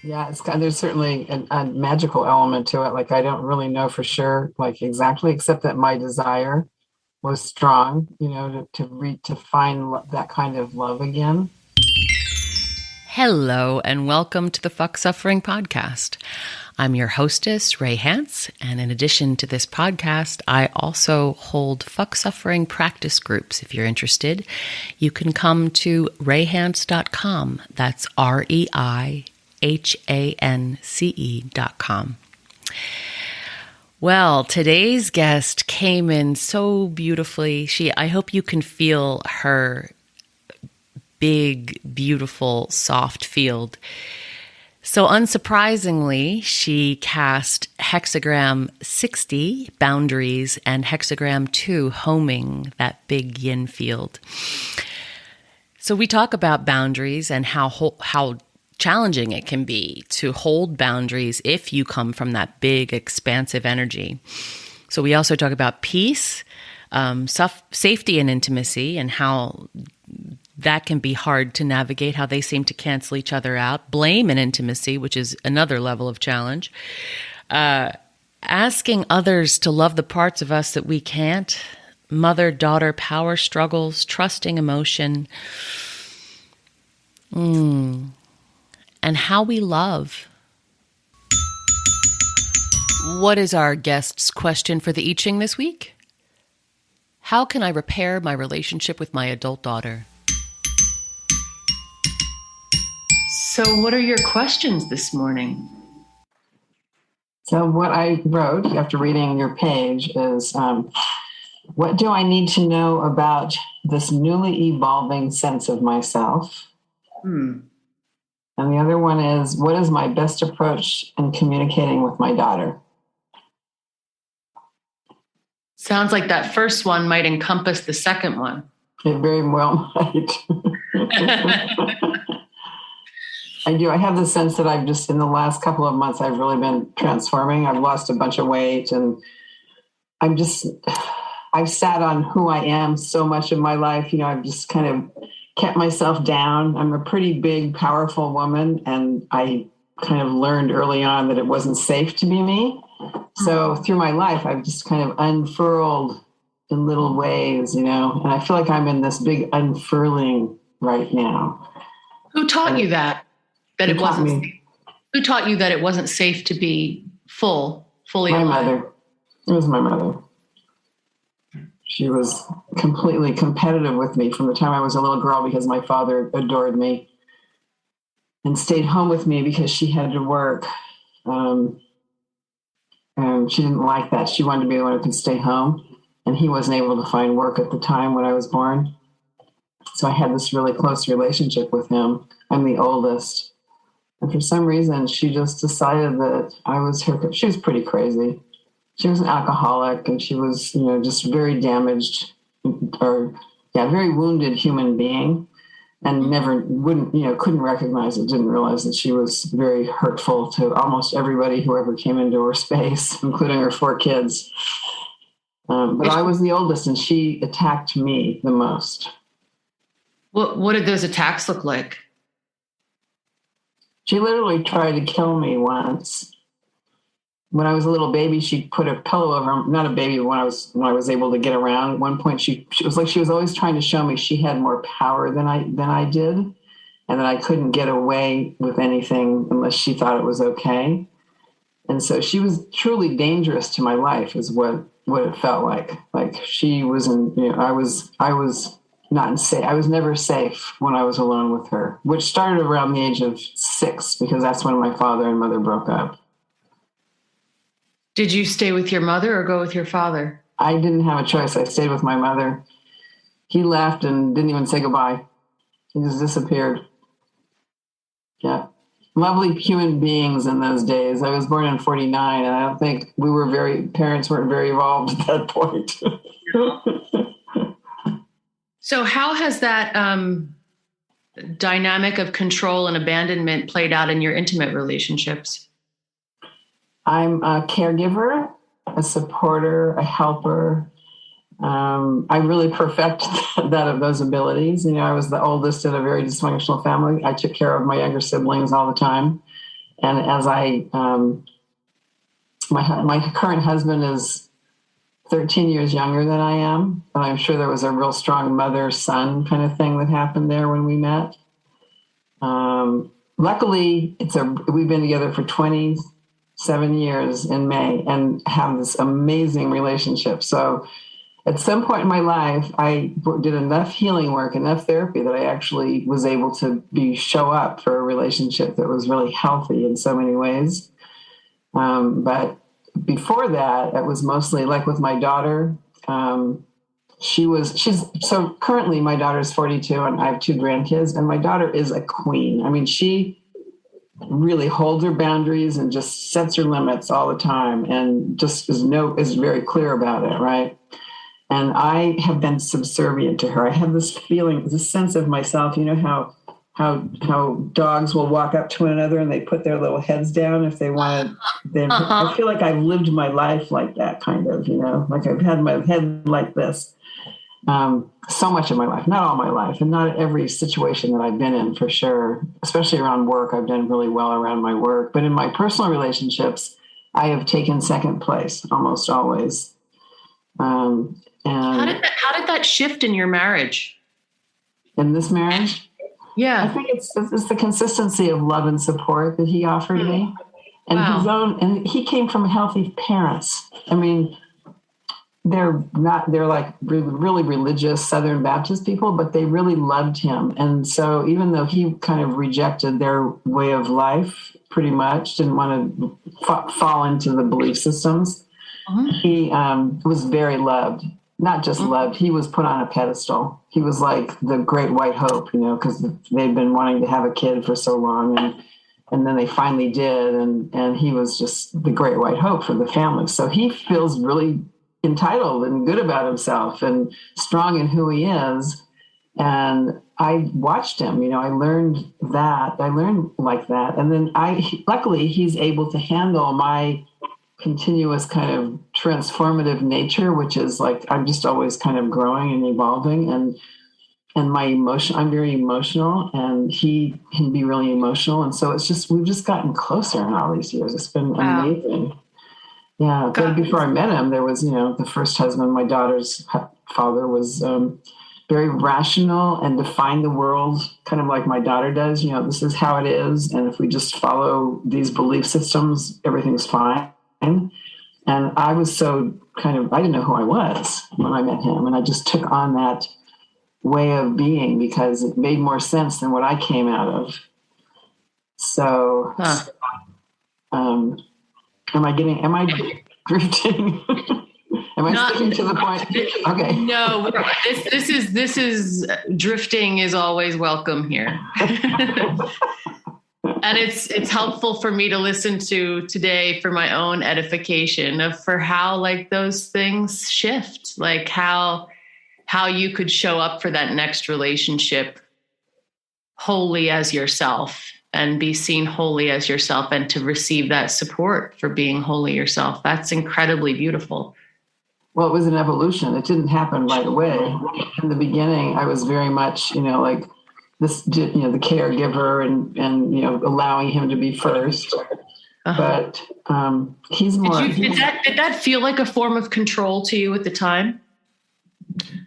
Yeah, there's certainly a magical element to it. Like I don't really know for sure, like exactly, except that my desire was strong, to find that kind of love again. Hello, and welcome to the Fuck Suffering Podcast. I'm your hostess, Ray Hance, and in addition to this podcast, I also hold Fuck Suffering practice groups. If you're interested, you can come to rayhance.com. That's REIHANCE.com. Well, today's guest came in so beautifully. I hope you can feel her big, beautiful, soft field. So unsurprisingly, she cast Hexagram 60, boundaries, and Hexagram 2, homing, that big yin field. So we talk about boundaries and how challenging it can be to hold boundaries if you come from that big, expansive energy. So we also talk about peace, safety and intimacy, and how that can be hard to navigate, how they seem to cancel each other out. Blame and intimacy, which is another level of challenge. Asking others to love the parts of us that we can't. Mother-daughter power struggles, trusting emotion. And how we love. What is our guest's question for the I Ching this week? How can I repair my relationship with my adult daughter? So what are your questions this morning? So what I wrote after reading your page is, what do I need to know about this newly evolving sense of myself? And the other one is, what is my best approach in communicating with my daughter? Sounds like that first one might encompass the second one. It very well might. I do. I have the sense that I've just, in the last couple of months, I've really been transforming. I've lost a bunch of weight and I've sat on who I am so much of my life. I've just kind of kept myself down. I'm a pretty big, powerful woman. And I kind of learned early on that it wasn't safe to be me. So through my life, I've just kind of unfurled in little ways, and I feel like I'm in this big unfurling right now. Who taught you that? Who taught you that it wasn't safe to be fully my alive? Mother. It was my mother. She was completely competitive with me from the time I was a little girl because my father adored me and stayed home with me because she had to work. And she didn't like that. She wanted to be the one who could stay home. And he wasn't able to find work at the time when I was born. So I had this really close relationship with him. I'm the oldest. And for some reason, she just decided that I was her. She was pretty crazy. She was an alcoholic, and she was, just very damaged very wounded human being, and couldn't recognize it, didn't realize that she was very hurtful to almost everybody who ever came into her space, including her 4 kids. But I was the oldest, and she attacked me the most. What did those attacks look like? She literally tried to kill me once. When I was a little baby, she put a pillow over, not a baby, when I was able to get around. At one point, she was like, she was always trying to show me she had more power than I did, and that I couldn't get away with anything unless she thought it was okay. And so she was truly dangerous to my life, is what it felt like. Like she was I was not safe. I was never safe when I was alone with her, which started around the age of 6, because that's when my father and mother broke up. Did you stay with your mother or go with your father? I didn't have a choice. I stayed with my mother. He left and didn't even say goodbye. He just disappeared. Yeah. Lovely human beings in those days. I was born in 1949, and I don't think parents weren't very evolved at that point. So how has that dynamic of control and abandonment played out in your intimate relationships? I'm a caregiver, a supporter, a helper. I really perfect that of those abilities. I was the oldest in a very dysfunctional family. I took care of my younger siblings all the time. And as my current husband is 13 years younger than I am, and I'm sure there was a real strong mother-son kind of thing that happened there when we met. Luckily, we've been together for 27 years in May and have this amazing relationship. So at some point in my life, I did enough healing work, enough therapy that I actually was able to show up for a relationship that was really healthy in so many ways. But before that, it was mostly like with my daughter. So currently my daughter's 42 and I have 2 grandkids, and my daughter is a queen. I mean, she really holds her boundaries and just sets her limits all the time and just is very clear about it. Right. And I have been subservient to her. I have this feeling, this sense of myself, you know, how dogs will walk up to one another and they put their little heads down if they want to. I feel like I've lived my life like that, kind of, you know, like I've had my head like this. So much of my life, not all my life, and not every situation that I've been in, for sure, especially around work. I've done really well around my work, but in my personal relationships, I have taken second place almost always. And how did that shift in your marriage? In this marriage? Yeah. I think it's the consistency of love and support that he offered me, and and he came from healthy parents. I mean, they're like really religious Southern Baptist people, but they really loved him. And so even though he kind of rejected their way of life, pretty much didn't want to fall into the belief systems, he was very loved. Not just loved, he was put on a pedestal. He was like the great white hope, you know, because they'd been wanting to have a kid for so long, and then they finally did, and he was just the great white hope for the family. So he feels really entitled and good about himself and strong in who he is. And I watched him, you know, I learned like that. And then luckily he's able to handle my continuous kind of transformative nature, which is like, I'm just always kind of growing and evolving, and my emotion, I'm very emotional, and he can be really emotional. And so we've just gotten closer in all these years. It's been amazing. Yeah. But before I met him, there was, you know, the first husband, my daughter's father, was very rational and defined the world kind of like my daughter does. You know, this is how it is. And if we just follow these belief systems, everything's fine. And I was so I didn't know who I was when I met him. And I just took on that way of being because it made more sense than what I came out of. So, am I drifting? Am I sticking to the point? Okay. No, this is drifting is always welcome here. And it's helpful for me to listen to today for my own edification for how like those things shift, like how you could show up for that next relationship wholly as yourself and be seen wholly as yourself and to receive that support for being wholly yourself. That's incredibly beautiful. Well, it was an evolution. It didn't happen right away. In the beginning, I was very much, you know, like this, you know, the caregiver and, you know, allowing him to be first. But he's more. Did that feel like a form of control to you at the time?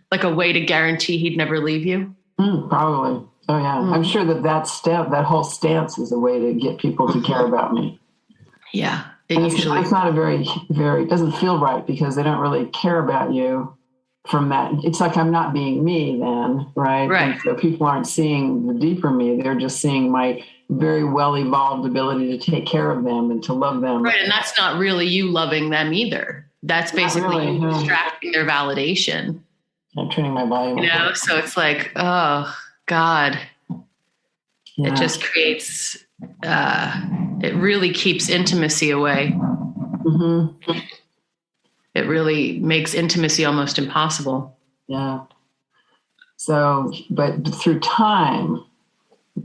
Like a way to guarantee he'd never leave you? Probably. Oh, yeah. I'm sure that whole stance is a way to get people to care about me. Yeah. It's not a very, it doesn't feel right because they don't really care about you from that. It's like I'm not being me then, right? And so people aren't seeing the deeper me. They're just seeing my very well-evolved ability to take care of them and to love them. Right, and that's not really you loving them either. That's basically you extracting their validation. I'm turning my volume. You know, so it's like, oh, God. Yeah. It just creates, it really keeps intimacy away. Mm-hmm. It really makes intimacy almost impossible. Yeah. So, but through time,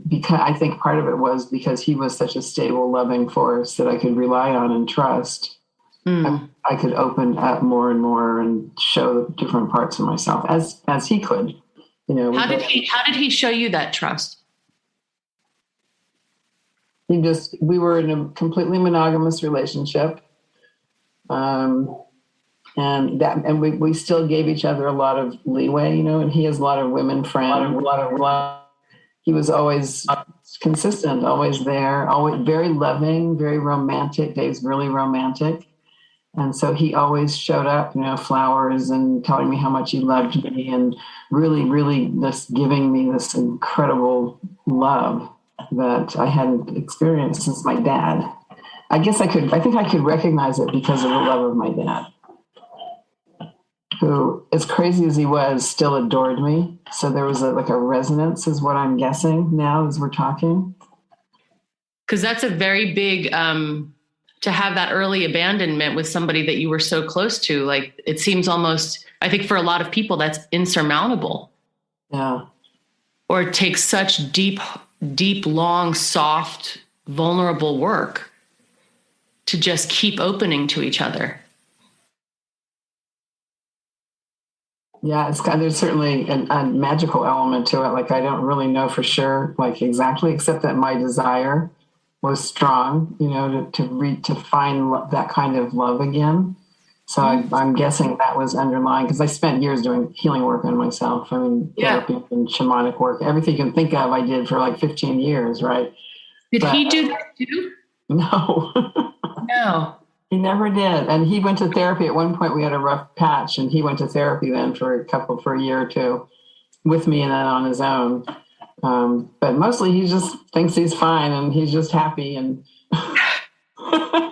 because I think part of it was because he was such a stable, loving force that I could rely on and trust. I could open up more and more and show the different parts of myself as he could. You know. How did he show you that trust? We were in a completely monogamous relationship. And we still gave each other a lot of leeway, and he has a lot of women friends, he was always consistent, always there, always very loving, very romantic. Dave's really romantic. And so he always showed up, flowers and telling me how much he loved me and really, really just giving me this incredible love that I hadn't experienced since my dad. I think I could recognize it because of the love of my dad, who, as crazy as he was, still adored me. So there was a resonance, is what I'm guessing now as we're talking. Because that's a very big, to have that early abandonment with somebody that you were so close to. Like, it seems almost, I think for a lot of people, that's insurmountable. Yeah. Or it takes such deep, long, soft, vulnerable work to just keep opening to each other. Yeah, there's certainly a magical element to it. Like, I don't really know for sure, exactly, except that my desire was strong, to find that kind of love again. So I'm guessing that was underlying, because I spent years doing healing work on myself. I mean, therapy and shamanic work, everything you can think of, I did for 15 years, right? Did he do that too? No. No. He never did. And he went to therapy. At one point we had a rough patch, and he went to therapy then for a year or two with me and then on his own. But mostly he just thinks he's fine and he's just happy. And well,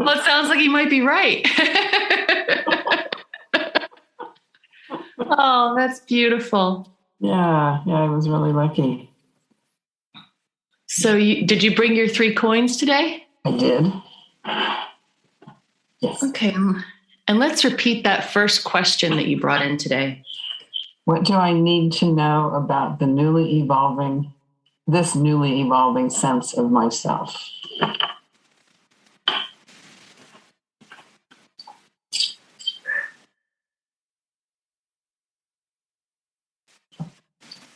it sounds like he might be right. Oh, that's beautiful. Yeah, I was really lucky. So did you bring your 3 coins today? I did. Yes. Okay. And let's repeat that first question that you brought in today. What do I need to know about this newly evolving sense of myself?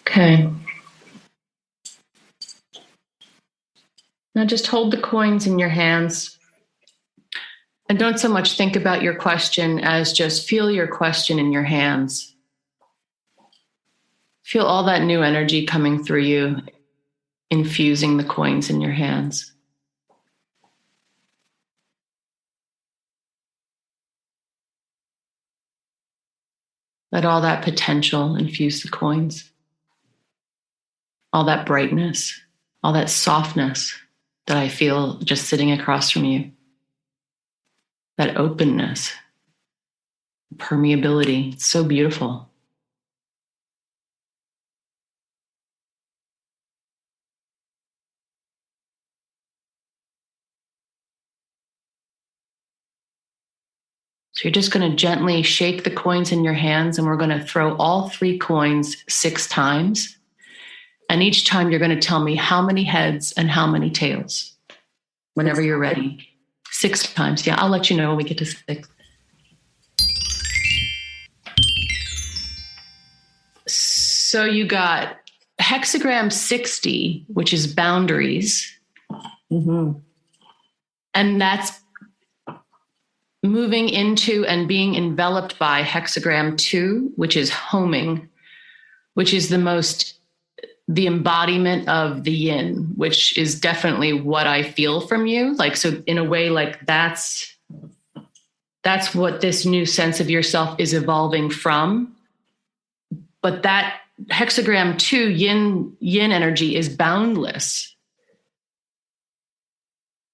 Okay. Now just hold the coins in your hands. And don't so much think about your question as just feel your question in your hands. Feel all that new energy coming through you, infusing the coins in your hands. Let all that potential infuse the coins. All that brightness, all that softness that I feel just sitting across from you. That openness, permeability, it's so beautiful. So you're just going to gently shake the coins in your hands, and we're going to throw all 3 coins 6 times. And each time you're going to tell me how many heads and how many tails, whenever you're ready. 6 times. Yeah, I'll let you know when we get to 6. So you got hexagram 60, which is boundaries. Mm-hmm. And that's moving into and being enveloped by hexagram 2, which is homing, which is the embodiment of the yin, which is definitely what I feel from you. So in a way, that's what this new sense of yourself is evolving from. But that hexagram 2 yin energy is boundless.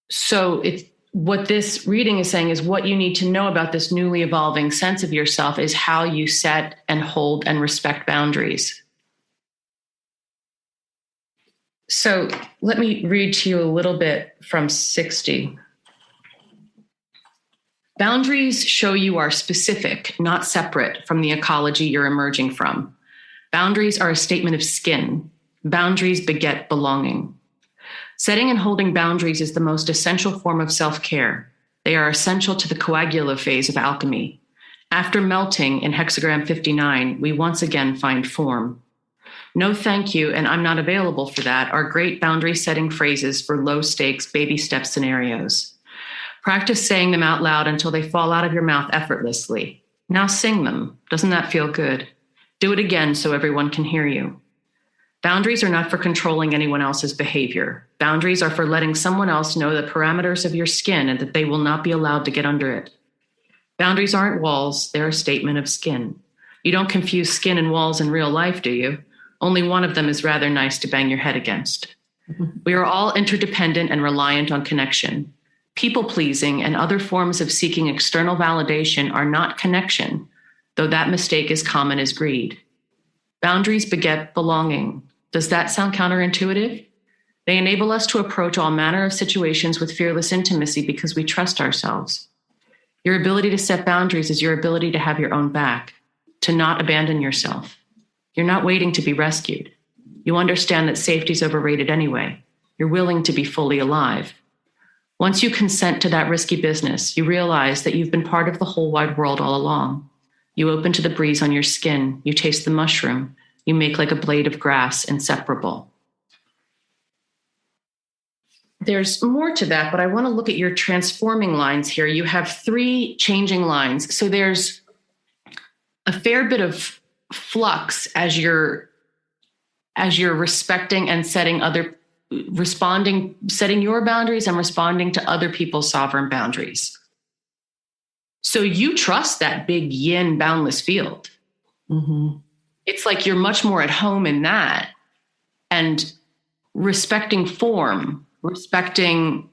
So what this reading is saying is what you need to know about this newly evolving sense of yourself is how you set and hold and respect boundaries. So let me read to you a little bit from 60. Boundaries show you are specific, not separate from the ecology you're emerging from. Boundaries are a statement of skin. Boundaries beget belonging. Setting and holding boundaries is the most essential form of self-care. They are essential to the coagula phase of alchemy. After melting in hexagram 59, we once again find form. No, thank you, and I'm not available for that are great boundary setting phrases for low stakes baby step scenarios. Practice saying them out loud until they fall out of your mouth effortlessly. Now sing them. Doesn't that feel good? Do it again so everyone can hear you. Boundaries are not for controlling anyone else's behavior. Boundaries are for letting someone else know the parameters of your skin and that they will not be allowed to get under it. Boundaries aren't walls, they're a statement of skin. You don't confuse skin and walls in real life, do you? Only one of them is rather nice to bang your head against. We are all interdependent and reliant on connection. People-pleasing and other forms of seeking external validation are not connection, though that mistake is common as greed. Boundaries beget belonging. Does that sound counterintuitive? They enable us to approach all manner of situations with fearless intimacy because we trust ourselves. Your ability to set boundaries is your ability to have your own back, to not abandon yourself. You're not waiting to be rescued. You understand that safety is overrated anyway. You're willing to be fully alive. Once you consent to that risky business, you realize that you've been part of the whole wide world all along. You open to the breeze on your skin. You taste the mushroom. You make like a blade of grass, inseparable. There's more to that, but I want to look at your transforming lines here. You have 3 changing lines. So there's a fair bit of flux as you're respecting and setting your boundaries and responding to other people's sovereign boundaries. So you trust that big yin boundless field. Mm-hmm. It's like you're much more at home in that, and respecting form, respecting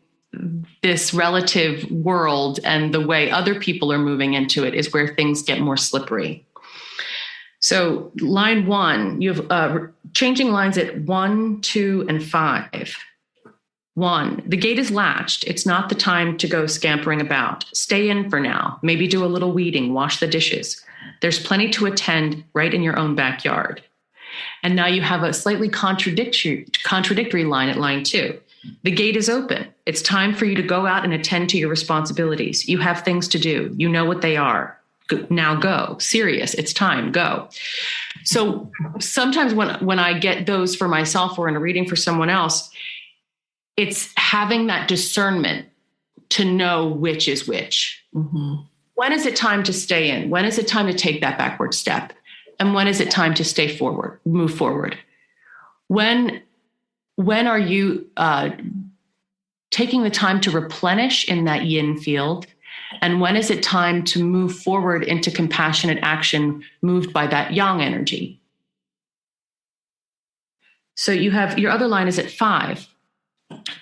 this relative world and the way other people are moving into it is where things get more slippery. So line 1, you have changing lines at 1, 2, and 5. 1, the gate is latched. It's not the time to go scampering about. Stay in for now. Maybe do a little weeding, wash the dishes. There's plenty to attend right in your own backyard. And now you have a slightly contradictory line at line 2. The gate is open. It's time for you to go out and attend to your responsibilities. You have things to do. You know what they are. Now go. Serious. It's time. Go. So sometimes when I get those for myself or in a reading for someone else, it's having that discernment to know which is which. Mm-hmm. When is it time to stay in? When is it time to take that backward step? And when is it time to stay forward, move forward? When are you taking the time to replenish in that yin field? And when is it time to move forward into compassionate action moved by that yang energy? So you have your other line is at 5.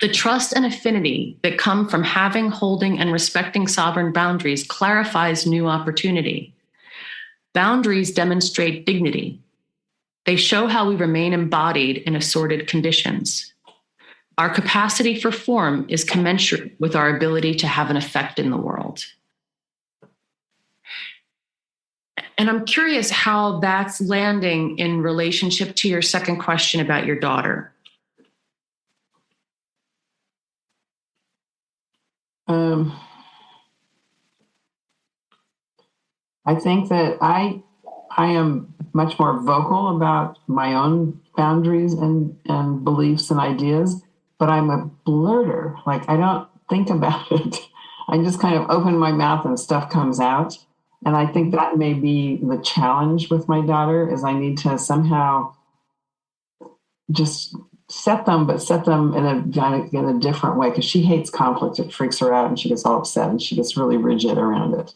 The trust and affinity that come from having, holding, and respecting sovereign boundaries clarifies new opportunity. Boundaries demonstrate dignity. They show how we remain embodied in assorted conditions. Our capacity for form is commensurate with our ability to have an effect in the world. And I'm curious how that's landing in relationship to your second question about your daughter. I think that I am much more vocal about my own boundaries and beliefs and ideas, but I'm a blurter. Like, I don't think about it. I just kind of open my mouth and stuff comes out. And I think that may be the challenge with my daughter, is I need to somehow just set them in a different way, because she hates conflict. It freaks her out and she gets all upset and she gets really rigid around it.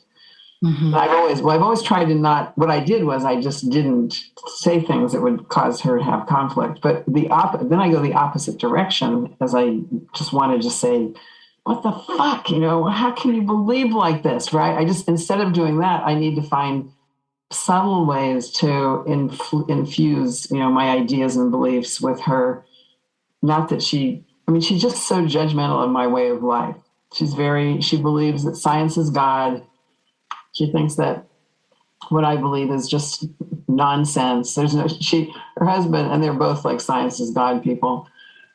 Mm-hmm. I've always tried to not, what I did was I just didn't say things that would cause her to have conflict. But then I go the opposite direction, as I just want to just say, what the fuck, how can you believe like this, right? Instead of doing that, I need to find subtle ways to infuse, my ideas and beliefs with her. Not that she's just so judgmental of my way of life. She believes that science is God. She thinks that what I believe is just nonsense. Her husband, and they're both like science is God people.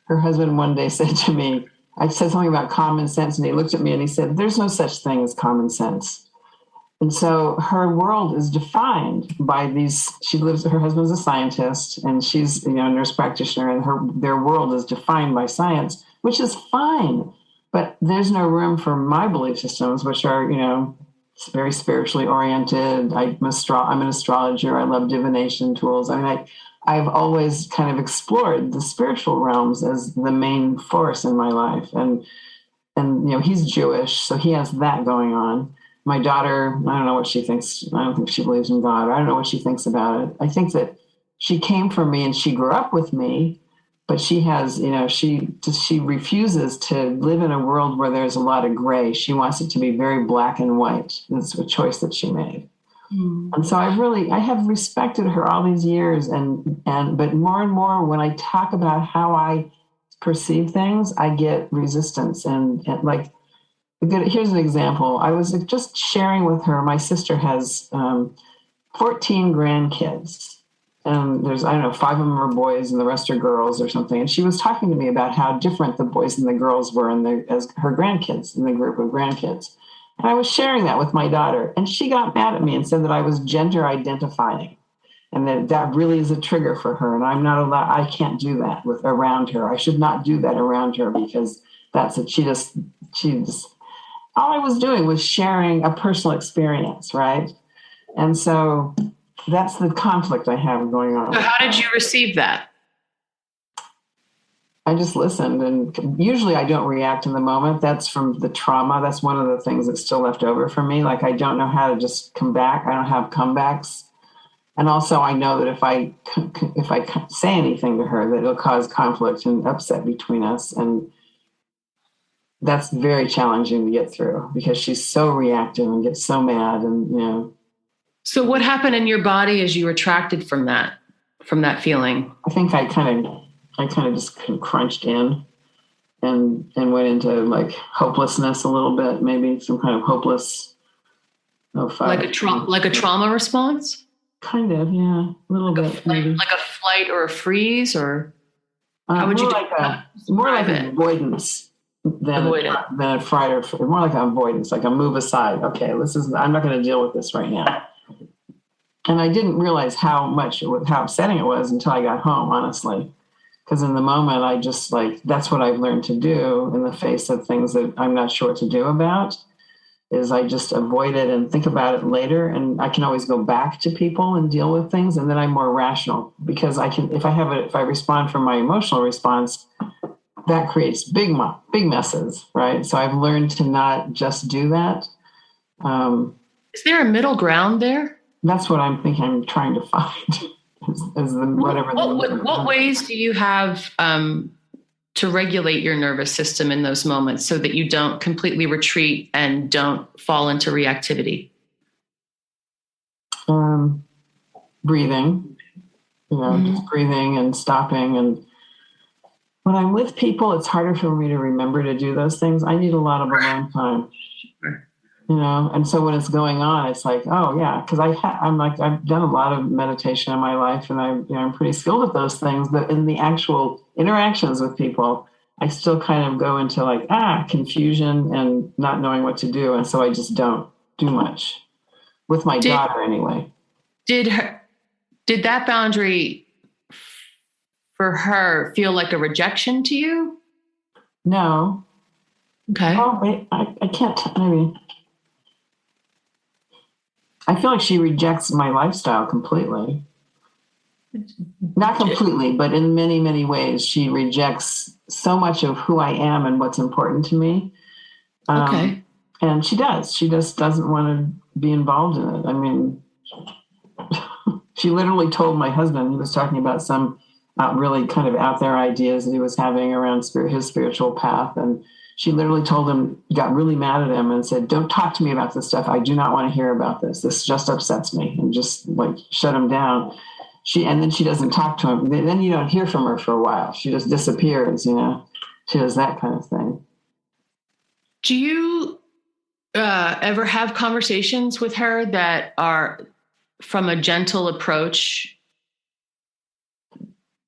Her husband one day said to me, I said something about common sense, and he looked at me and he said, there's no such thing as common sense. And so her world is defined by these. Her husband's a scientist, and she's, a nurse practitioner, and their world is defined by science, which is fine. But there's no room for my belief systems, which are, very spiritually oriented. I'm an astrologer. I love divination tools. I've always kind of explored the spiritual realms as the main force in my life. And he's Jewish, so he has that going on. My daughter, I don't know what she thinks. I don't think she believes in God. I don't know what she thinks about it. I think that she came from me and she grew up with me, but she has, she refuses to live in a world where there's a lot of gray. She wants it to be very black and white. It's a choice that she made. Mm. And so I have respected her all these years. But more and more when I talk about how I perceive things, I get resistance. And like, here's an example. I was just sharing with her. My sister has 14 grandkids. And there's, 5 of them are boys and the rest are girls or something. And she was talking to me about how different the boys and the girls were as her grandkids, in the group of grandkids. And I was sharing that with my daughter. And she got mad at me and said that I was gender identifying. And that really is a trigger for her. And I'm not allowed, I can't do that around her. I should not do that around her because she just, all I was doing was sharing a personal experience, right? And so that's the conflict I have going on. So how did you receive that? I just listened, and usually I don't react in the moment. That's from the trauma. That's one of the things that's still left over for me. Like, I don't know how to just come back. I don't have comebacks. And also I know that if I say anything to her, that it'll cause conflict and upset between us. And that's very challenging to get through because she's so reactive and gets so mad. And, So what happened in your body as you retracted from that feeling? I think I kind of just crunched in and went into like hopelessness a little bit, maybe some kind of hopeless. Like a trauma response? Kind of, yeah, a little bit. Like a flight or a freeze, or how would you more like an avoidance than a fright or more like an avoidance, like a move aside. Okay, I'm not going to deal with this right now. And I didn't realize how upsetting it was until I got home, honestly. Because in the moment, I just that's what I've learned to do in the face of things that I'm not sure what to do about, is I just avoid it and think about it later. And I can always go back to people and deal with things. And then I'm more rational because if I respond from my emotional response, that creates big messes, right? So I've learned to not just do that. Is there a middle ground there? That's what I'm thinking I'm trying to find. What ways do you have to regulate your nervous system in those moments so that you don't completely retreat and don't fall into reactivity? Breathing, just breathing and stopping. And when I'm with people, it's harder for me to remember to do those things. I need a lot of alone time. And so when it's going on, it's like, oh yeah, because I've done a lot of meditation in my life, and I'm pretty skilled at those things. But in the actual interactions with people, I still kind of go into confusion and not knowing what to do, and so I just don't do much with my daughter anyway. Did that boundary for her feel like a rejection to you? No. Okay. Oh wait, I can't. Maybe. I feel like she rejects my lifestyle completely. Not completely, but in many, many ways, she rejects so much of who I am and what's important to me. Okay. And she does. She just doesn't want to be involved in it. I mean, she literally told my husband, he was talking about some really kind of out there ideas that he was having around his spiritual path. And she literally told him, got really mad at him and said, don't talk to me about this stuff. I do not want to hear about this. This just upsets me, and just shut him down. And then she doesn't talk to him. Then you don't hear from her for a while. She just disappears, She does that kind of thing. Do you ever have conversations with her that are from a gentle approach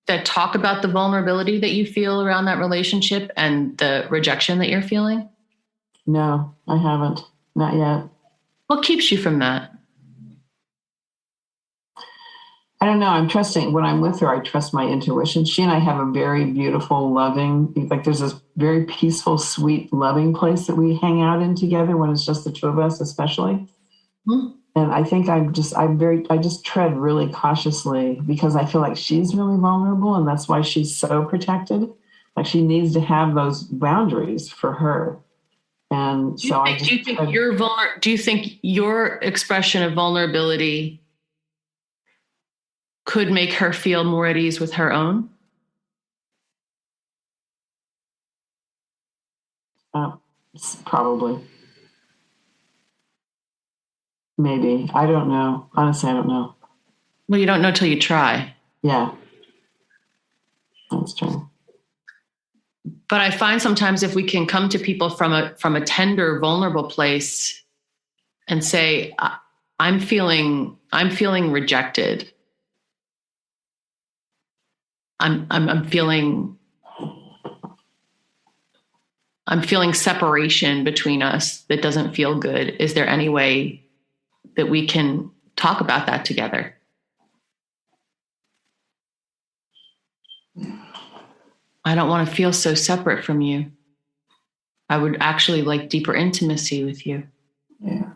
that talk about the vulnerability that you feel around that relationship and the rejection that you're feeling? No, I haven't. Not yet. What keeps you from that? I don't know. I'm trusting when I'm with her, I trust my intuition. She and I have a very beautiful, loving, like there's this very peaceful, sweet, loving place that we hang out in together when it's just the two of us, especially. Mm-hmm. And I think I just tread really cautiously because I feel like she's really vulnerable and that's why she's so protected. Like she needs to have those boundaries for her. And do you think your expression of vulnerability could make her feel more at ease with her own? Probably. Maybe. I don't know. Honestly, I don't know. Well, you don't know till you try. Yeah. That's true. But I find sometimes if we can come to people from a tender, vulnerable place and say, I'm feeling rejected. I'm feeling separation between us that doesn't feel good. Is there any way that we can talk about that together? I don't want to feel so separate from you. I would actually like deeper intimacy with you. Yeah.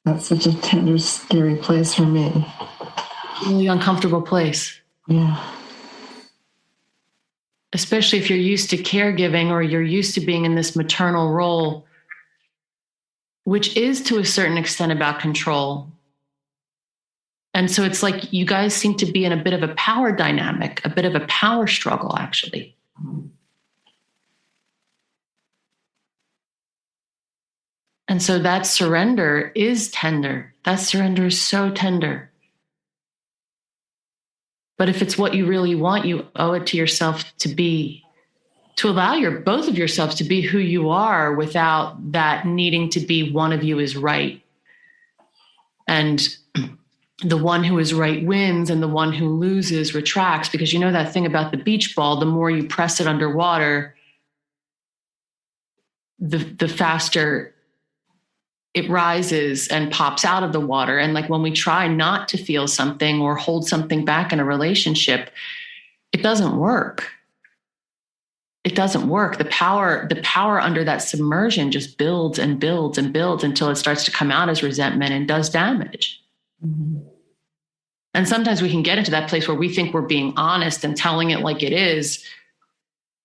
That's such a tender, scary place for me. Really uncomfortable place. Yeah. Especially if you're used to caregiving or you're used to being in this maternal role, which is to a certain extent about control. And so it's like you guys seem to be in a bit of a power dynamic, a bit of a power struggle, actually. And so that surrender is tender. That surrender is so tender. But if it's what you really want, you owe it to yourself to allow both of yourselves to be who you are without that needing to be one of you is right. And the one who is right wins and the one who loses retracts, because you know that thing about the beach ball, the more you press it underwater, the faster it rises and pops out of the water. And like when we try not to feel something or hold something back in a relationship, it doesn't work. It doesn't work. The power under that submersion just builds and builds and builds until it starts to come out as resentment and does damage. Mm-hmm. And sometimes we can get into that place where we think we're being honest and telling it like it is,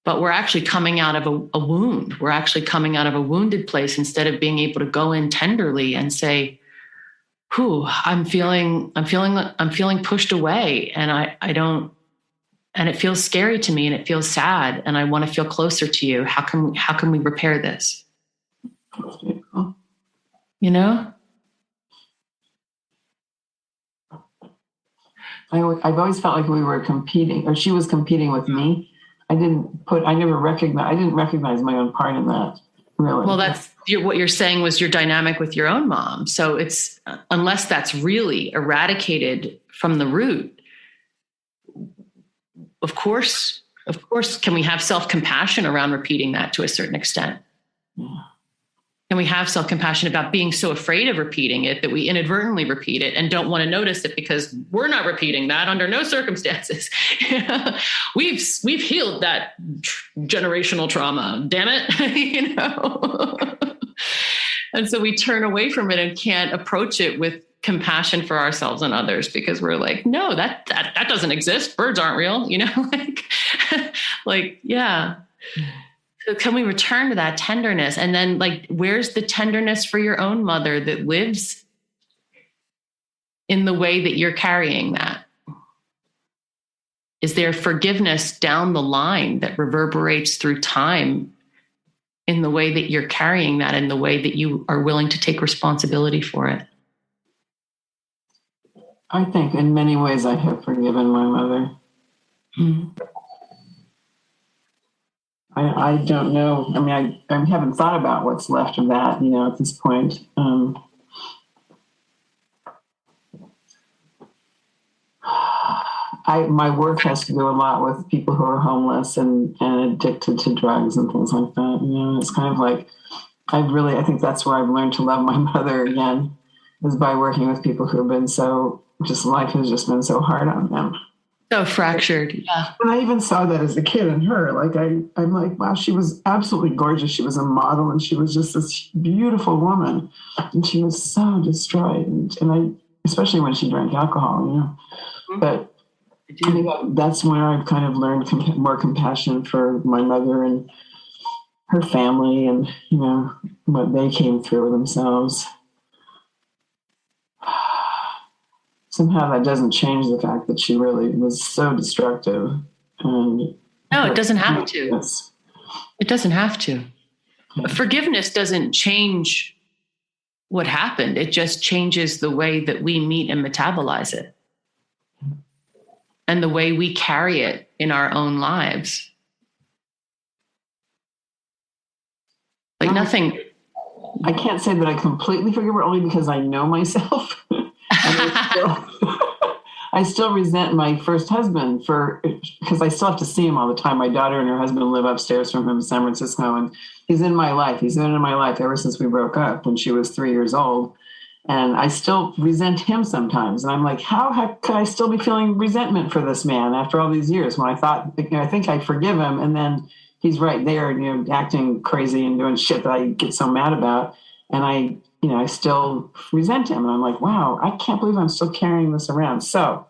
but we're actually coming out of a wound. We're actually coming out of a wounded place instead of being able to go in tenderly and say, I'm feeling pushed away and I don't, and it feels scary to me and it feels sad and I want to feel closer to you. How can we repair this? You know? I've always felt like we were competing, or she was competing with me. I didn't recognize my own part in that, really. Well, what you're saying was your dynamic with your own mom. So it's, unless that's really eradicated from the root, of course, can we have self-compassion around repeating that to a certain extent? Yeah. Can we have self-compassion about being so afraid of repeating it that we inadvertently repeat it and don't want to notice it because we're not repeating that under no circumstances? We've healed that generational trauma, damn it. And so we turn away from it and can't approach it with compassion for ourselves and others because we're like, no, that doesn't exist. Birds aren't real, yeah. So can we return to that tenderness? And then where's the tenderness for your own mother that lives in the way that you're carrying that? Is there forgiveness down the line that reverberates through time in the way that you're carrying that, in the way that you are willing to take responsibility for it? I think in many ways I have forgiven my mother. Mm-hmm. I don't know. I mean, I haven't thought about what's left of that, at this point. I my work has to do a lot with people who are homeless and addicted to drugs and things like that. You know, it's kind of like I think that's where I've learned to love my mother again, is by working with people who have been life has just been so hard on them. So fractured. Yeah. And I even saw that as a kid in her. Like I'm like, wow, she was absolutely gorgeous. She was a model and she was just this beautiful woman. And she was so destroyed. And I, especially when she drank alcohol, you know. Mm-hmm. But I think that's where I've kind of learned more compassion for my mother and her family and, you know, what they came through themselves. Somehow that doesn't change the fact that she really was so destructive. And no, it doesn't have to. It doesn't have to. Yeah. Forgiveness doesn't change what happened. It just changes the way that we meet and metabolize it and the way we carry it in our own lives. Like nothing. I can't say that I completely forgive her, only because I know myself. I still resent my first husband because I still have to see him all the time. My daughter and her husband live upstairs from him in San Francisco, and he's in my life. He's been in my life ever since we broke up when she was 3 years old. And I still resent him sometimes. And I'm like, how could I still be feeling resentment for this man after all these years when I thought, you know, I think I forgive him, and then he's right there, you know, acting crazy and doing shit that I get so mad about. And I still resent him. And I'm like, wow, I can't believe I'm still carrying this around. So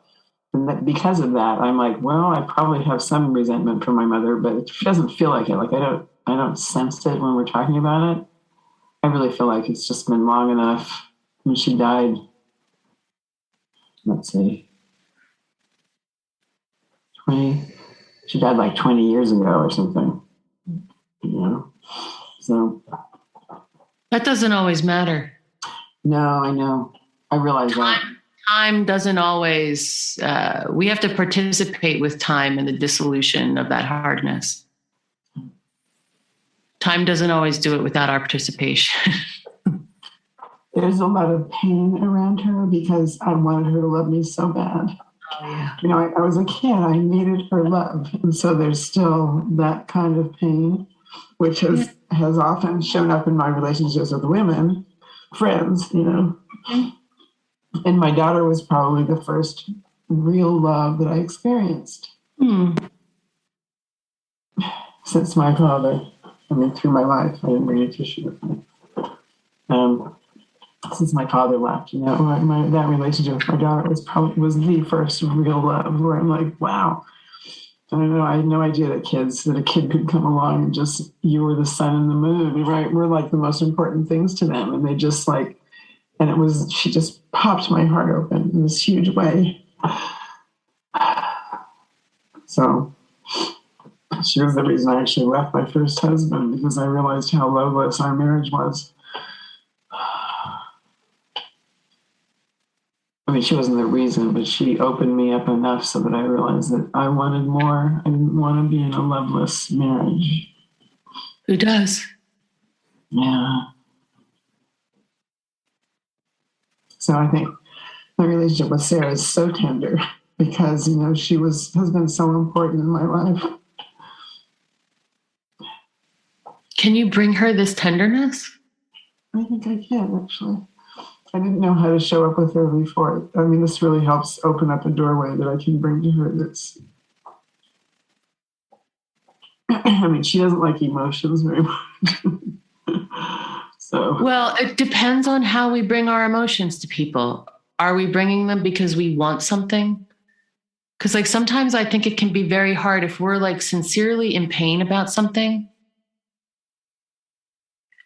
because of that, I'm like, well, I probably have some resentment for my mother, but it doesn't feel like it. Like I don't sense it when we're talking about it. I really feel like it's just been long enough. When she died, let's see, she died like 20 years ago or something, you know, so. That doesn't always matter. No, I know. I realize that. Time doesn't always, we have to participate with time in the dissolution of that hardness. Time doesn't always do it without our participation. There's a lot of pain around her because I wanted her to love me so bad. Oh, yeah. You know, I was a kid. I needed her love. And so there's still that kind of pain, which has often shown up in my relationships with women, friends, you know. And my daughter was probably the first real love that I experienced since my father. I mean, through my life. I didn't bring a tissue with me. Since my father left, you know, that relationship with my daughter was the first real love where I'm like, wow. I don't know. I had no idea that a kid could come along and just, you were the sun and the moon, right? We're like the most important things to them. And they just like, and she just popped my heart open in this huge way. So she was the reason I actually left my first husband, because I realized how loveless our marriage was. I mean, she wasn't the reason, but she opened me up enough so that I realized that I wanted more. I didn't want to be in a loveless marriage. Who does? Yeah. So I think my relationship with Sarah is so tender because, you know, has been so important in my life. Can you bring her this tenderness? I think I can, actually. I didn't know how to show up with her before. I mean, this really helps open up a doorway that I can bring to her that's... I mean, she doesn't like emotions very much. So... Well, it depends on how we bring our emotions to people. Are we bringing them because we want something? Because, like, sometimes I think it can be very hard if we're, like, sincerely in pain about something.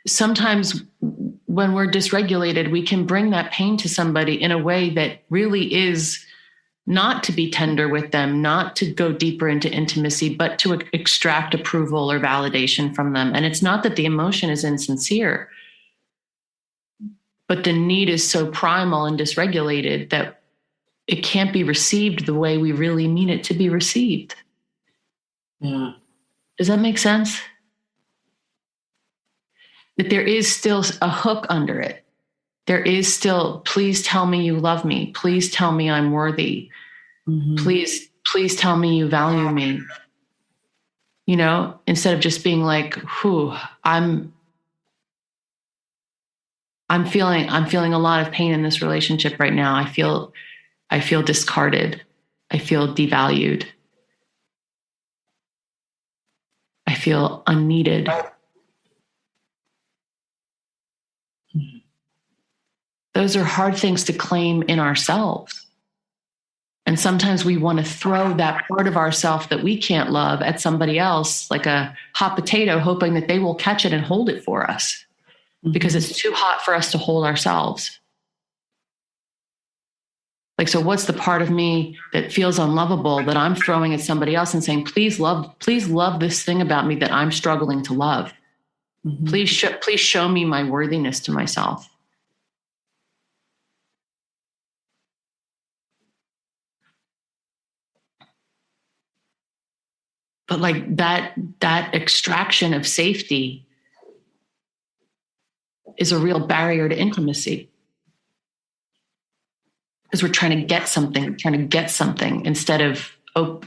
Sometimes when we're dysregulated, we can bring that pain to somebody in a way that really is not to be tender with them, not to go deeper into intimacy, but to extract approval or validation from them. And it's not that the emotion is insincere, but the need is so primal and dysregulated that it can't be received the way we really mean it to be received. Yeah. Does that make sense? That there is still a hook under it. There is still, please tell me you love me. Please tell me I'm worthy. Mm-hmm. Please please tell me you value me. You know, instead of just being like, I'm feeling a lot of pain in this relationship right now. I feel discarded. I feel devalued. I feel unneeded. Those are hard things to claim in ourselves. And sometimes we want to throw that part of ourselves that we can't love at somebody else, like a hot potato, hoping that they will catch it and hold it for us because it's too hot for us to hold ourselves. Like, so what's the part of me that feels unlovable that I'm throwing at somebody else and saying, please love this thing about me that I'm struggling to love. Mm-hmm. Please show me my worthiness to myself. But like that extraction of safety is a real barrier to intimacy. Because we're trying to get something instead of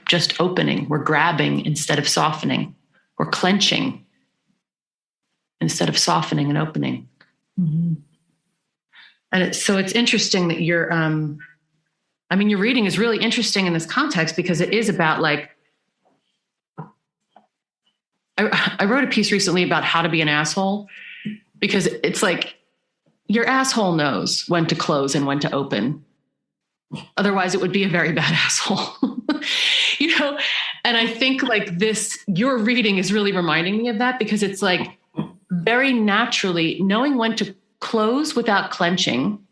just opening. We're grabbing instead of softening. We're clenching instead of softening and opening. Mm-hmm. And it's interesting that your reading is really interesting in this context because it is about like, I wrote a piece recently about how to be an asshole because it's like your asshole knows when to close and when to open. Otherwise, it would be a very bad asshole, you know? And I think like your reading is really reminding me of that because it's like very naturally knowing when to close without clenching,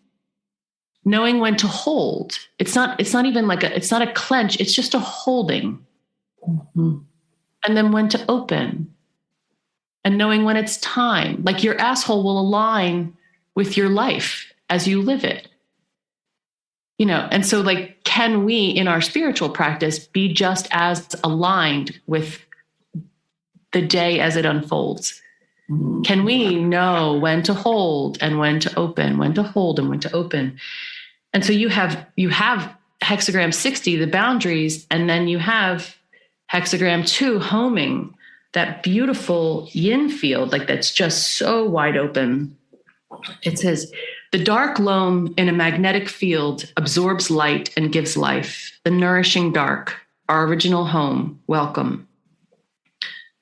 knowing when to hold. It's not even like it's not a clench. It's just a holding. Mm-hmm. And then when to open and knowing when it's time. Like your asshole will align with your life as you live it. You know, and so like, can we in our spiritual practice be just as aligned with the day as it unfolds? Mm-hmm. Can we know when to hold and when to open, when to hold and when to open? And so you have hexagram 60, the boundaries, and then you have hexagram 2, homing, that beautiful yin field, like that's just so wide open. It says, the dark loam in a magnetic field absorbs light and gives life. The nourishing dark, our original home, welcome.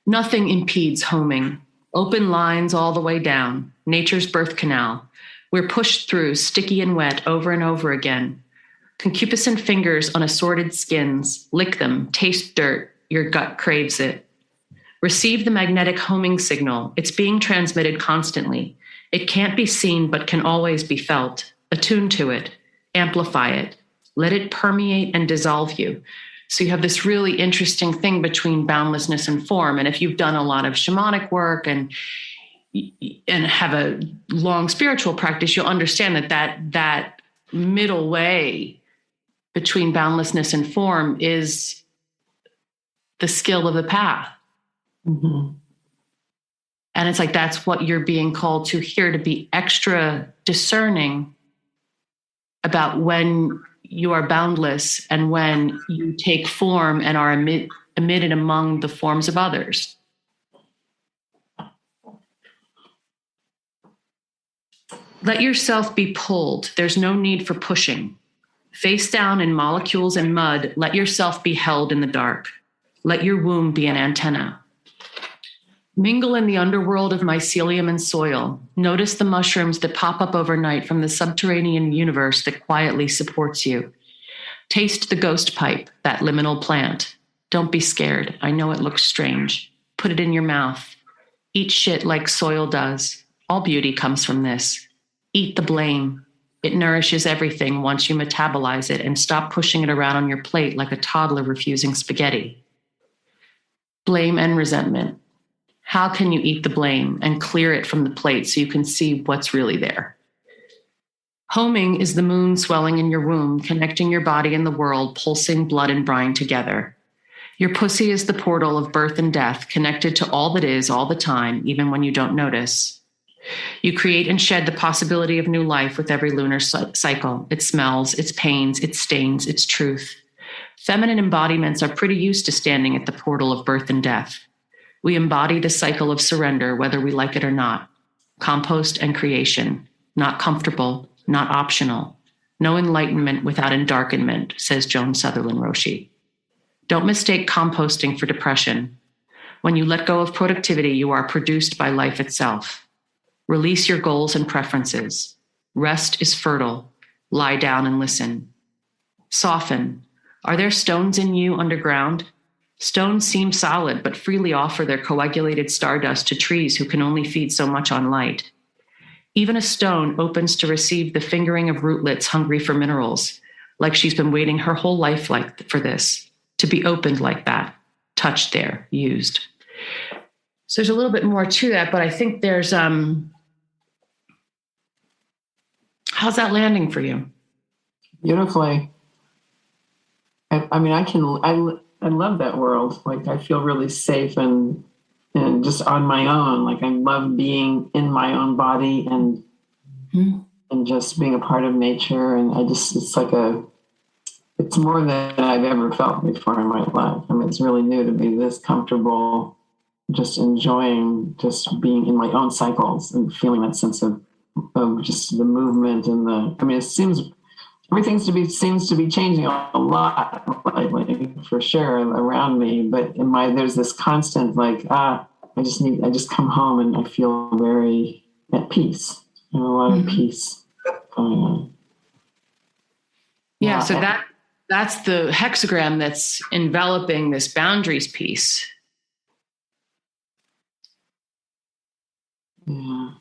Nothing impedes homing. Open lines all the way down, nature's birth canal. We're pushed through, sticky and wet, over and over again. Concupiscent fingers on assorted skins, lick them, taste dirt, your gut craves it. Receive the magnetic homing signal. It's being transmitted constantly. It can't be seen, but can always be felt. Attune to it, amplify it, let it permeate and dissolve you. So you have this really interesting thing between boundlessness and form. And if you've done a lot of shamanic work and have a long spiritual practice, you'll understand that middle way between boundlessness and form is the skill of the path. Mm-hmm. And it's like, that's what you're being called to here, to be extra discerning about when you are boundless and when you take form and are emitted among the forms of others. Let yourself be pulled. There's no need for pushing. Face down in molecules and mud, let yourself be held in the dark. Let your womb be an antenna. Mingle in the underworld of mycelium and soil. Notice the mushrooms that pop up overnight from the subterranean universe that quietly supports you. Taste the ghost pipe, that liminal plant. Don't be scared. I know it looks strange. Put it in your mouth. Eat shit like soil does. All beauty comes from this. Eat the blame. It nourishes everything once you metabolize it and stop pushing it around on your plate like a toddler refusing spaghetti. Blame and resentment. How can you eat the blame and clear it from the plate so you can see what's really there? Homing is the moon swelling in your womb, connecting your body and the world, pulsing blood and brine together. Your pussy is the portal of birth and death, connected to all that is all the time, even when you don't notice. You create and shed the possibility of new life with every lunar cycle. It smells, its pains, its stains, its truth. Feminine embodiments are pretty used to standing at the portal of birth and death. We embody the cycle of surrender, whether we like it or not. Compost and creation, not comfortable, not optional. No enlightenment without endarkenment, says Joan Sutherland Roshi. Don't mistake composting for depression. When you let go of productivity, you are produced by life itself. Release your goals and preferences. Rest is fertile. Lie down and listen. Soften. Are there stones in you underground? Stones seem solid, but freely offer their coagulated stardust to trees who can only feed so much on light. Even a stone opens to receive the fingering of rootlets hungry for minerals, like she's been waiting her whole life for this, to be opened like that, touched there, used. So there's a little bit more to that, but I think there's, how's that landing for you? Beautifully. I mean, I love that world. Like, I feel really safe and just on my own. Like, I love being in my own body and just being a part of nature. And it's more than I've ever felt before in my life. I mean, it's really new to be this comfortable, just enjoying just being in my own cycles and feeling that sense of just the movement and everything seems to be changing a lot lately, for sure, around me. But there's this constant I just come home and I feel very at peace. A lot of peace going on. Yeah, so that's the hexagram that's enveloping this boundaries piece. Yeah.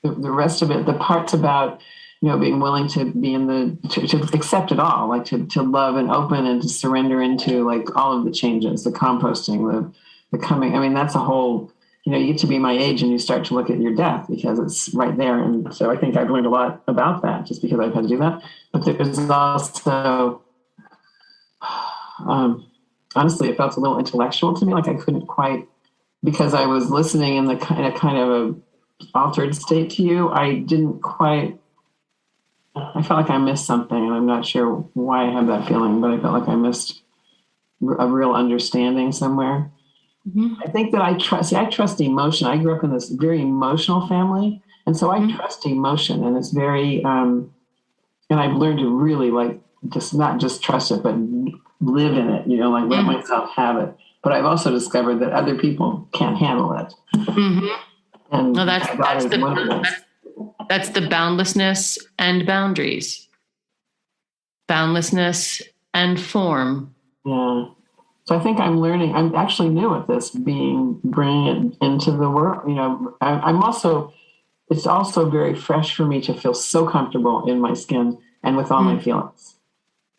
The rest of it, the parts about, being willing to be to accept it all, like to love and open and to surrender into like all of the changes, the composting, the coming. I mean, that's a whole, you get to be my age and you start to look at your death because it's right there. And so I think I've learned a lot about that just because I've had to do that. But there's also, honestly, it felt a little intellectual to me. Like I couldn't quite, because I was listening in a kind of a altered state to you. I felt like I missed something, and I'm not sure why I have that feeling, but I felt like I missed a real understanding somewhere. Mm-hmm. I think that I trust emotion. I grew up in this very emotional family, and so I trust emotion, and it's very, and I've learned to really not just trust it, but live in it, let myself have it. But I've also discovered that other people can't handle it. Mm-hmm. And no, that's the boundlessness and boundaries, boundlessness and form. Yeah. So I think I'm actually new at this, bringing it into the world. It's also very fresh for me to feel so comfortable in my skin and with all my feelings.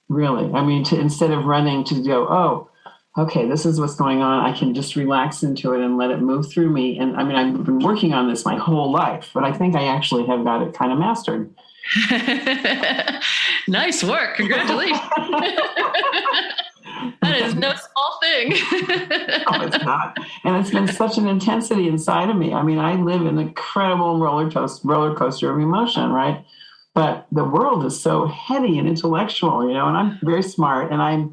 Really. I mean, instead of running to go, oh, okay, this is what's going on. I can just relax into it and let it move through me. And I mean, I've been working on this my whole life, but I think I actually have got it kind of mastered. Nice work. Congratulations. That is no small thing. No, it's not. And it's been such an intensity inside of me. I mean, I live an incredible roller coaster of emotion, right? But the world is so heady and intellectual, and I'm very smart, and I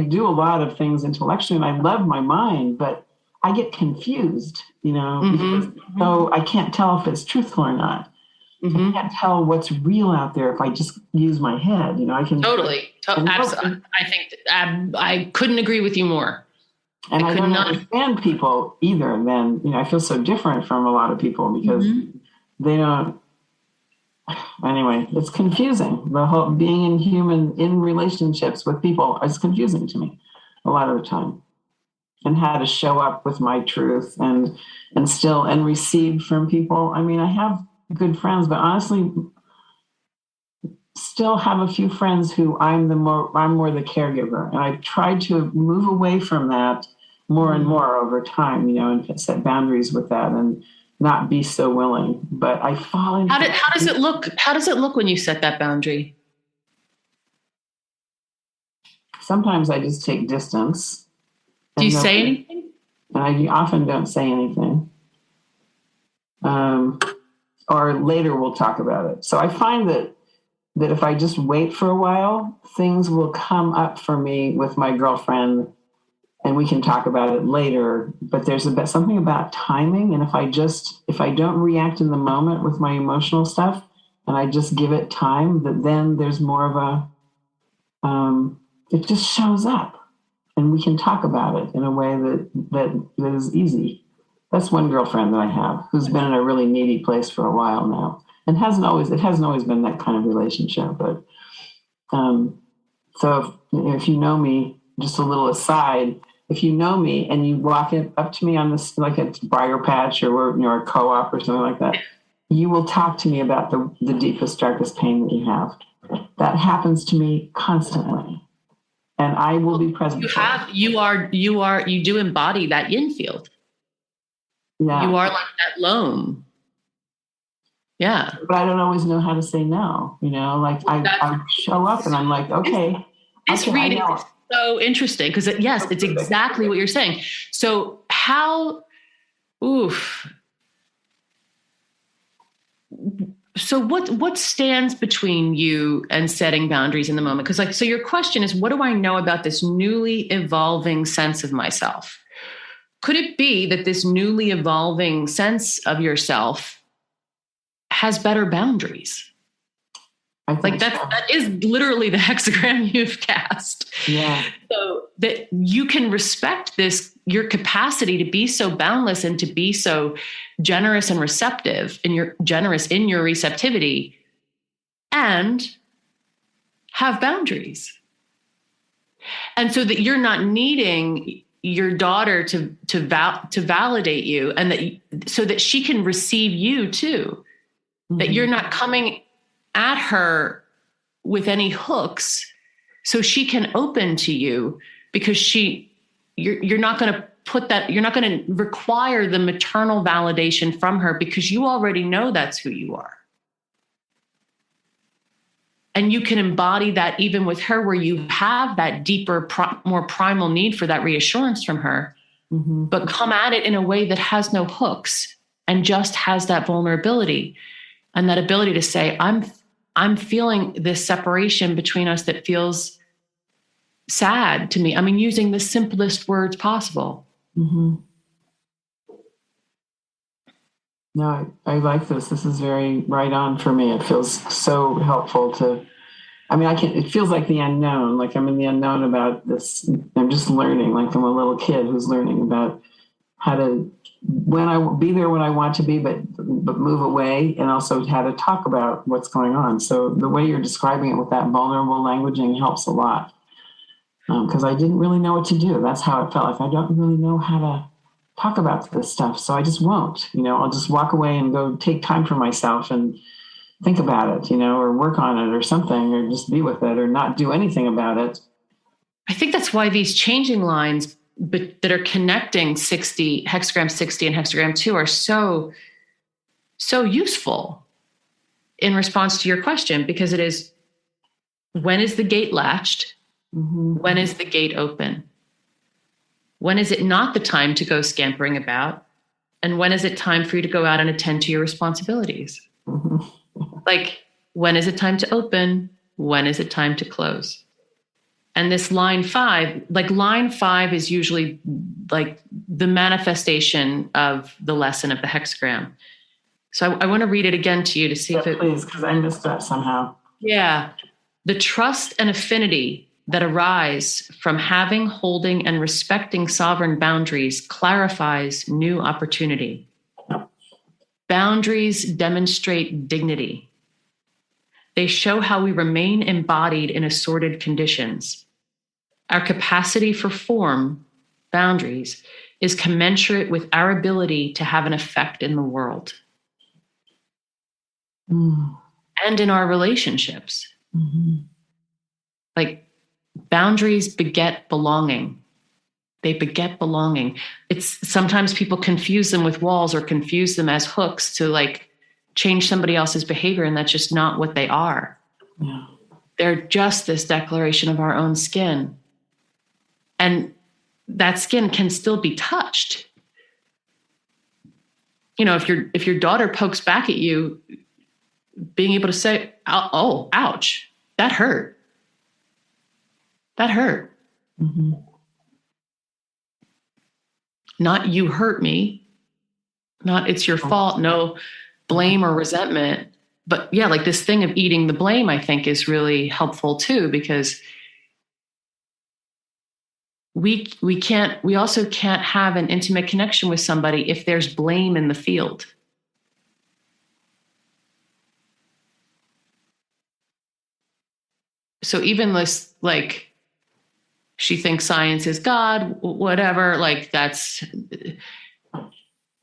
do a lot of things intellectually, and I love my mind, but I get confused, because I can't tell if it's truthful or not. I can't tell what's real out there if I just use my head. I can totally. Absolutely. I think I couldn't agree with you more. And I don't understand people either. Then I feel so different from a lot of people because they don't. Anyway, it's confusing. The whole being in relationships with people is confusing to me a lot of the time, and how to show up with my truth and receive from people. I mean, I have good friends, but honestly, still have a few friends who I'm more the caregiver, and I've tried to move away from that more and more over time, and set boundaries with that and not be so willing. But I fall into how does it look? How does it look when you set that boundary? Sometimes I just take distance. Do you say anything? And I often don't say anything. or later we'll talk about it. So I find that if I just wait for a while, things will come up for me with my girlfriend and we can talk about it later. But there's something about timing. And if I don't react in the moment with my emotional stuff and I just give it time, then there's more of it just shows up and we can talk about it in a way that is easy. That's one girlfriend that I have who's been in a really needy place for a while now. And it hasn't always been that kind of relationship. But so if you know me, just a little aside, if you know me and you walk up to me on this, like a briar patch or a co-op or something like that, you will talk to me about the deepest, darkest pain that you have. That happens to me constantly. And I will be present. You do embody that yin field. Yeah. You are like that loam. Yeah. But I don't always know how to say no, like I show up and I'm like, okay. This reading is so interesting because yes, it's exactly what you're saying. So so what stands between you and setting boundaries in the moment? Because so your question is, what do I know about this newly evolving sense of myself? Could it be that this newly evolving sense of yourself has better boundaries? That is literally the hexagram you've cast. Yeah. So that you can respect your capacity to be so boundless and to be so generous and receptive, and you're generous in your receptivity and have boundaries. And so that you're not needing your daughter to validate you, and so that she can receive you too. Mm-hmm. That you're not coming at her with any hooks, so she can open to you, because you're not going to you're not going to require the maternal validation from her, because you already know that's who you are. And you can embody that even with her, where you have that deeper, more primal need for that reassurance from her, mm-hmm. but come at it in a way that has no hooks and just has that vulnerability and that ability to say, I'm feeling this separation between us that feels sad to me. I mean, using the simplest words possible. Mm-hmm. No, I like this. This is very right on for me. It feels so helpful it feels like the unknown, like I'm in the unknown about this. I'm just learning, like I'm a little kid who's learning about how to, when I be there when I want to be, but move away, and also how to talk about what's going on. So the way you're describing it with that vulnerable languaging helps a lot. Because I didn't really know what to do. That's how it felt. Like I don't really know how to talk about this stuff. So I just won't, I'll just walk away and go take time for myself and think about it, or work on it or something, or just be with it or not do anything about it. I think that's why these changing lines that are connecting hexagram 60 and hexagram 2 are so useful in response to your question, because it is, when is the gate latched? Mm-hmm. When is the gate open? When is it not the time to go scampering about? And when is it time for you to go out and attend to your responsibilities? Mm-hmm. Like, when is it time to open? When is it time to close? And this line 5 is usually like the manifestation of the lesson of the hexagram. So I want to read it again to you to see please, because I missed that somehow. Yeah. The trust and affinity that arise from having, holding, and respecting sovereign boundaries clarifies new opportunity. Boundaries demonstrate dignity. They show how we remain embodied in assorted conditions. Our capacity for form, boundaries, is commensurate with our ability to have an effect in the world. And in our relationships. Mm-hmm. Like, boundaries beget belonging. They beget belonging. It's sometimes people confuse them with walls or confuse them as hooks to like change somebody else's behavior. And that's just not what they are. Yeah. They're just this declaration of our own skin. And that skin can still be touched. if your daughter pokes back at you, being able to say, oh, ouch, that hurt. That hurt. Mm-hmm. Not you hurt me. Not it's your fault. No blame or resentment. But yeah, like this thing of eating the blame, I think is really helpful too, because we also can't have an intimate connection with somebody if there's blame in the field. So even this, like, she thinks science is God, whatever, like that's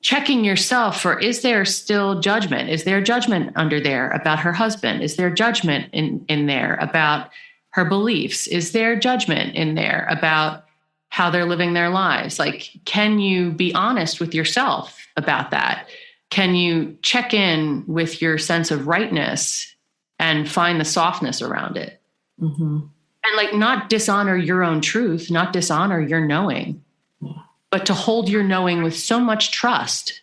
checking yourself for, is there still judgment? Is there judgment under there about her husband? Is there judgment in there about her beliefs? Is there judgment in there about how they're living their lives? Like, can you be honest with yourself about that? Can you check in with your sense of rightness and find the softness around it? Mm-hmm. And like, not dishonor your own truth, not dishonor your knowing, but to hold your knowing with so much trust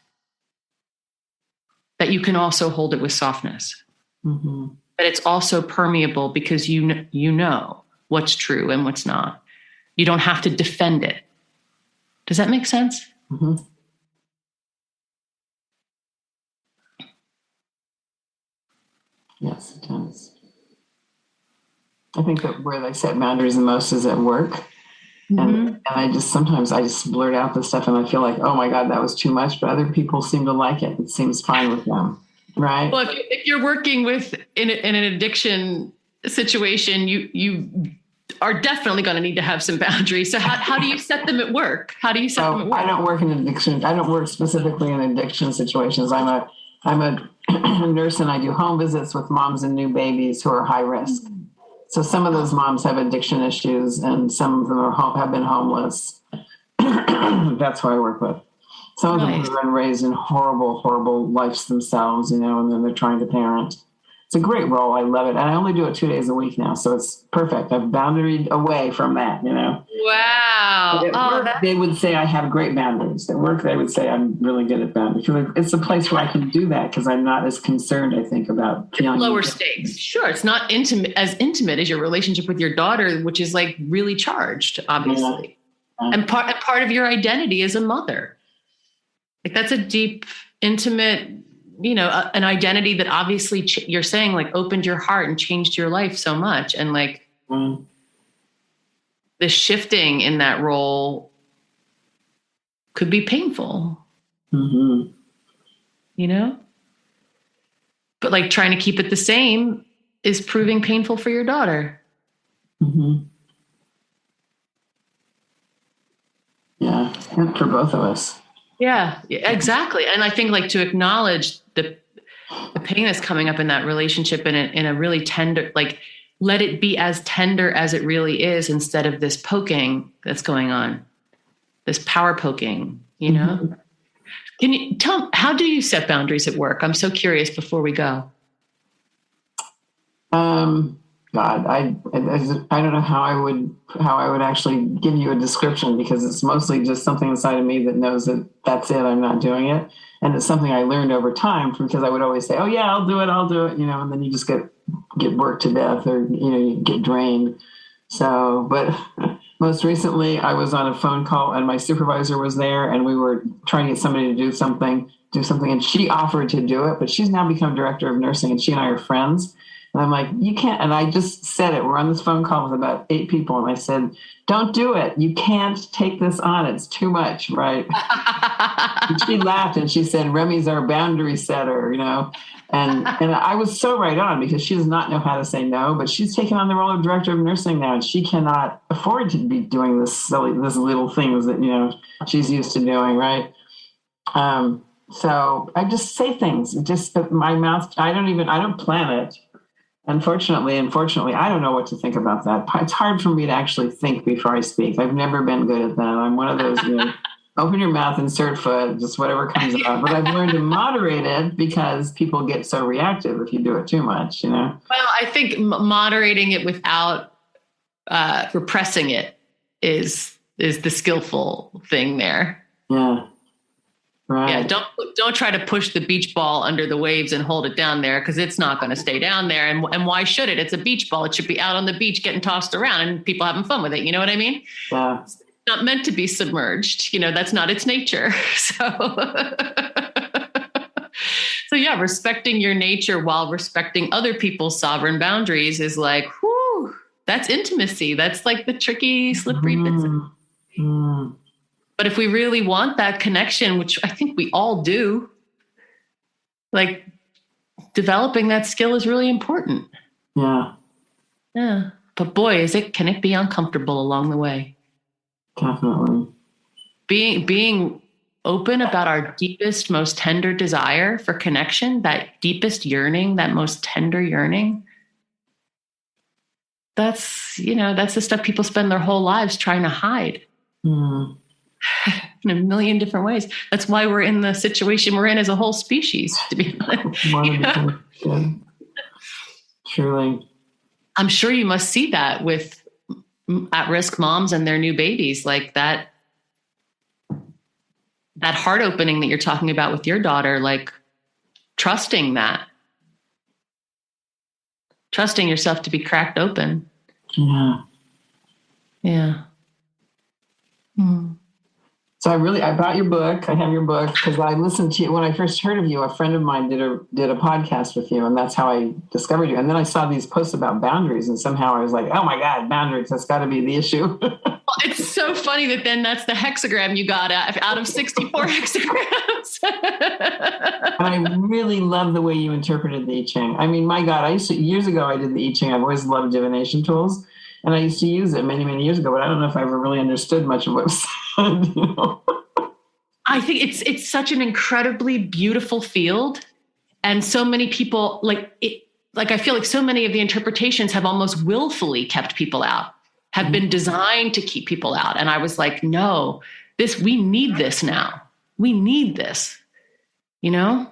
that you can also hold it with softness. Mm-hmm. But it's also permeable because you know what's true and what's not. You don't have to defend it. Does that make sense? Mm-hmm. Yes, it does. I think that where they set boundaries the most is at work. Mm-hmm. And sometimes I just blurt out this stuff and I feel like, oh my God, that was too much, but other people seem to like it. It seems fine with them. Right. Well, if you're working with in an addiction situation, you are definitely going to need to have some boundaries. So how do you set them at work? How do you set them at work? I don't work in addiction. I don't work specifically in addiction situations. I'm a nurse and I do home visits with moms and new babies who are high risk. So some of those moms have addiction issues and some of them have been homeless. That's who I work with. Some of them have been raised in horrible, horrible lives themselves, and then they're trying to parent. It's a great role. I love it. And I only do it 2 days a week now. So it's perfect. I've boundaried away from that, Wow. At work, they would say I have great boundaries. At work, they would say I'm really good at boundaries. It's a place where I can do that because I'm not as concerned, I think, about feeling lower stakes. Sure. It's not as intimate as your relationship with your daughter, which is like really charged, obviously. Yeah. And part of your identity as a mother. Like that's a deep, intimate, an identity that obviously you're saying like opened your heart and changed your life so much. And like the shifting in that role could be painful, but like trying to keep it the same is proving painful for your daughter. Mm-hmm. Yeah. And for both of us. Yeah, exactly. And I think like to acknowledge the pain that's coming up in that relationship in a really tender, like let it be as tender as it really is instead of this poking that's going on, this power poking, Can you tell, how do you set boundaries at work? I'm so curious before we go. God, I don't know how I would actually give you a description because it's mostly just something inside of me that knows that that's it. I'm not doing it. And it's something I learned over time because I would always say, oh yeah, I'll do it. And then you just get worked to death or, you get drained. So, but most recently I was on a phone call and my supervisor was there and we were trying to get somebody to do something and she offered to do it, but she's now become director of nursing and she and I are friends. And I'm like, you can't. And I just said it. We're on this phone call with about 8 people. And I said, don't do it. You can't take this on. It's too much. Right. And she laughed and she said, Remy's our boundary setter, and I was so right on because she does not know how to say no, but she's taken on the role of director of nursing now. And she cannot afford to be doing this little things that, she's used to doing. Right. So I just say things, just my mouth. I don't plan it. Unfortunately, I don't know what to think about that. It's hard for me to actually think before I speak. I've never been good at that. I'm one of those, open your mouth, insert foot, just whatever comes out. But I've learned to moderate it because people get so reactive if you do it too much, Well, I think moderating it without repressing it is the skillful thing there. Yeah. Right. Yeah, don't try to push the beach ball under the waves and hold it down there, because it's not going to stay down there. And why should it? It's a beach ball. It should be out on the beach getting tossed around and people having fun with it. You know what I mean? Yeah. It's not meant to be submerged. That's not its nature. So yeah, respecting your nature while respecting other people's sovereign boundaries is like, whoo, that's intimacy. That's like the tricky, slippery bits. But if we really want that connection, which I think we all do, like developing that skill is really important. Yeah. Yeah. But boy, can it be uncomfortable along the way? Definitely. Being open about our deepest, most tender desire for connection, that deepest yearning, that most tender yearning. That's the stuff people spend their whole lives trying to hide. In a million different ways. That's why we're in the situation we're in as a whole species, to be honest. Truly. I'm sure you must see that with at-risk moms and their new babies, like that heart opening that you're talking about with your daughter, like trusting yourself to be cracked open. Yeah. Yeah. So I bought your book. I have your book because I listened to you when I first heard of you. A friend of mine did a podcast with you, and that's how I discovered you. And then I saw these posts about boundaries, and somehow I was like, "Oh my God, boundaries! That's got to be the issue." It's so funny that then that's the hexagram you got out of 64 hexagrams. And I really love the way you interpreted the I Ching. I mean, my God, years ago I did the I Ching. I've always loved divination tools. And I used to use it many, many years ago, but I don't know if I ever really understood much of what was said. I think it's such an incredibly beautiful field. And so many people I feel like so many of the interpretations have almost willfully kept people out, have been designed to keep people out. And I was like, no, we need this now. We need this, Yeah.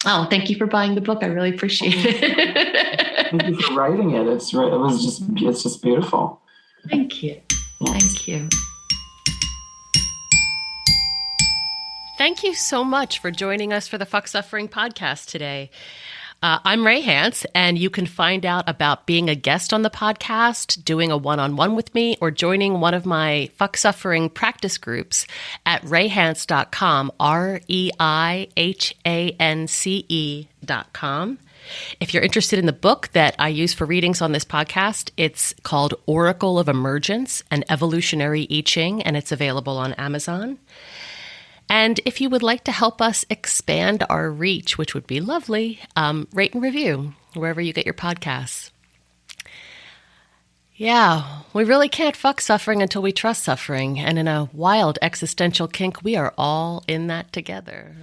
Oh, thank you for buying the book. I really appreciate it. Thank you for writing it. It's just beautiful. Thank you. Yeah. Thank you. Thank you so much for joining us for the Fuck Suffering podcast today. I'm Ray Hance, and you can find out about being a guest on the podcast, doing a one-on-one with me, or joining one of my Fuck Suffering practice groups at rayhance.com, REIHANCE.com. If you're interested in the book that I use for readings on this podcast, it's called Oracle of Emergence, an Evolutionary I Ching, and it's available on Amazon. And if you would like to help us expand our reach, which would be lovely, rate and review wherever you get your podcasts. Yeah, we really can't fuck suffering until we trust suffering. And in a wild existential kink, we are all in that together.